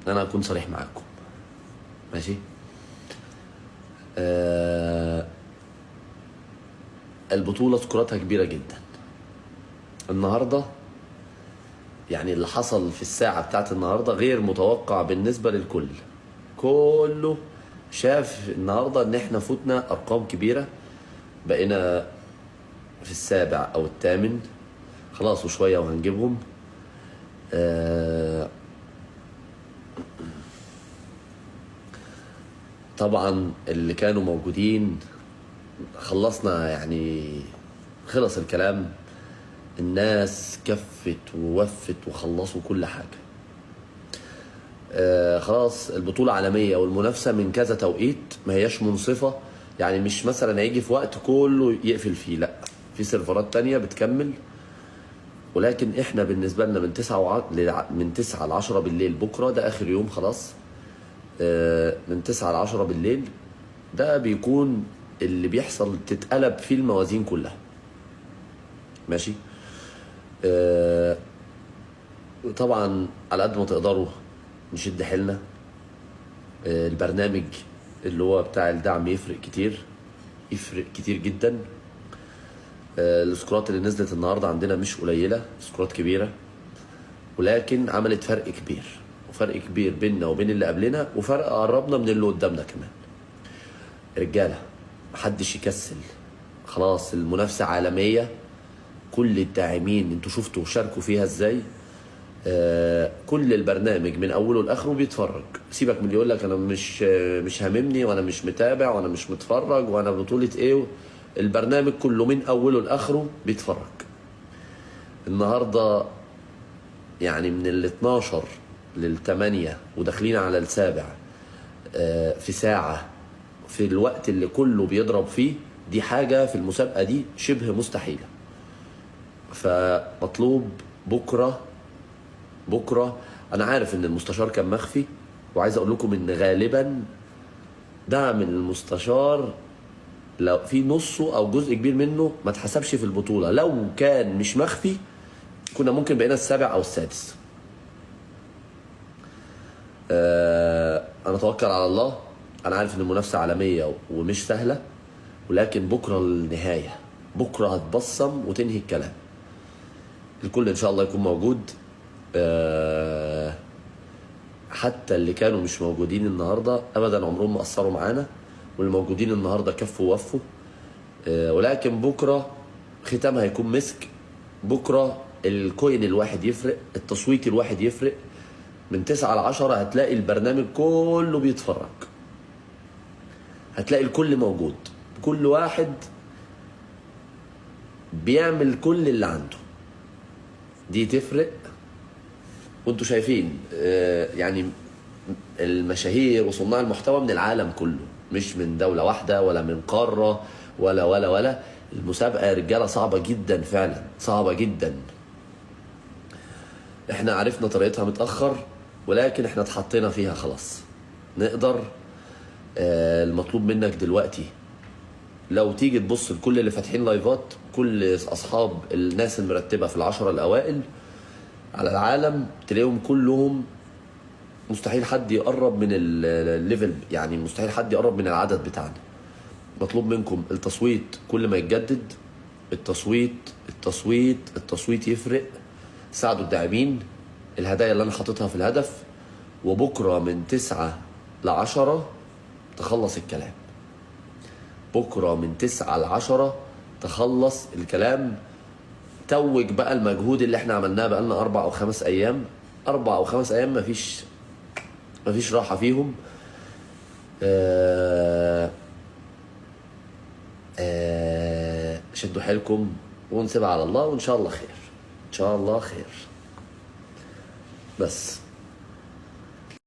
انا اكون صريح معاكم. ماشي. البطولة سكوراتها كبيرة جدا النهاردة. يعني اللي حصل في الساعة بتاعت النهاردة غير متوقع بالنسبة للكل. كله شاف النهاردة ان احنا فوتنا ارقام كبيرة، بقينا في السابع او الثامن خلاص، وشوية وهنجيبهم. طبعا اللي كانوا موجودين خلصنا، يعني خلص الكلام، الناس كفت ووفت وخلصوا كل حاجة. خلاص البطولة عالمية والمنافسة من كذا توقيت، ما هياش منصفة. يعني مش مثلا هيجي في وقت كله يقفل فيه، لا، في سيرفرات تانية بتكمل. ولكن احنا بالنسبة لنا من 9 ل 10 بالليل بكرة، ده آخر يوم خلاص. من 9 ل 10 بالليل ده بيكون اللي بيحصل تتقلب فيه الموازين كلها. ماشي. طبعا على قد ما تقدروا نشد حيلنا. البرنامج اللي هو بتاع الدعم يفرق كتير، يفرق كتير جدا. السكورات اللي نزلت النهارده عندنا مش قليله، سكورات كبيره، ولكن عملت فرق كبير، وفرق كبير بيننا وبين اللي قبلنا، وفرق قربنا من اللي قدامنا كمان. رجاله محدش يكسل، خلاص المنافسه عالميه. كل الداعمين انتوا شفتوا شاركوا فيها ازاي. كل البرنامج من اوله لاخره بيتفرج. سيبك من اللي يقول لك انا مش هاممني وانا مش متابع وانا مش متفرج وانا بطولة ايه. البرنامج كله من اوله لاخره بيتفرج. النهارده يعني من ال 12 لل 8 وداخلين على السابع، في ساعة، في الوقت اللي كله بيضرب فيه، دي حاجة في المسابقة دي شبه مستحيلة. فمطلوب بكرة انا عارف ان المستشار كان مخفي، وعايز اقول لكم ان غالبا دعم المستشار لو في نصه او جزء كبير منه ما اتحسبش في البطولة. لو كان مش مخفي كنا ممكن بقينا السابع او السادس. انا اتوكل على الله. انا عارف ان المنافسة عالمية ومش سهلة، ولكن بكرة النهاية، بكرة هتبصم وتنهي الكلام. الكل ان شاء الله يكون موجود. حتى اللي كانوا مش موجودين النهارده ابدا عمرهم ما قصروا معانا، واللي موجودين النهارده كفوا ووفوا. ولكن بكره ختامها هيكون مسك. بكره الكوين الواحد يفرق، التصويت الواحد يفرق. من 9 ل 10 هتلاقي البرنامج كله بيتفرج، هتلاقي الكل موجود، كل واحد بيعمل كل اللي عنده. دي تفرق. وانتوا شايفين يعني المشاهير وصناع المحتوى من العالم كله، مش من دولة واحدة ولا من قارة ولا. المسابقة يا رجالة صعبة جدا، فعلا صعبة جدا. احنا عرفنا طريقتها متأخر، ولكن احنا اتحطينا فيها خلاص. نقدر. المطلوب منك دلوقتي لو تيجي تبص لكل اللي فاتحين لايفات، كل اصحاب الناس المرتبة في ال10 الاوائل على العالم، تلاقيهم كلهم مستحيل حد يقرب من الليفل، يعني مستحيل حد يقرب من العدد بتاعنا. مطلوب منكم التصويت كل ما يتجدد. التصويت يفرق. ساعدوا الداعمين. الهدايا اللي انا حاططها في الهدف. وبكره من 9 ل 10 تخلص الكلام. بكره من 9 ل 10 تخلص الكلام. توج بقى المجهود اللي احنا عملناه بقالنا 4 أو 5 ايام. 4 أو 5 ايام مفيش راحة فيهم. شدوا حيلكم ونسيبها على الله، وان شاء الله خير، ان شاء الله خير. بس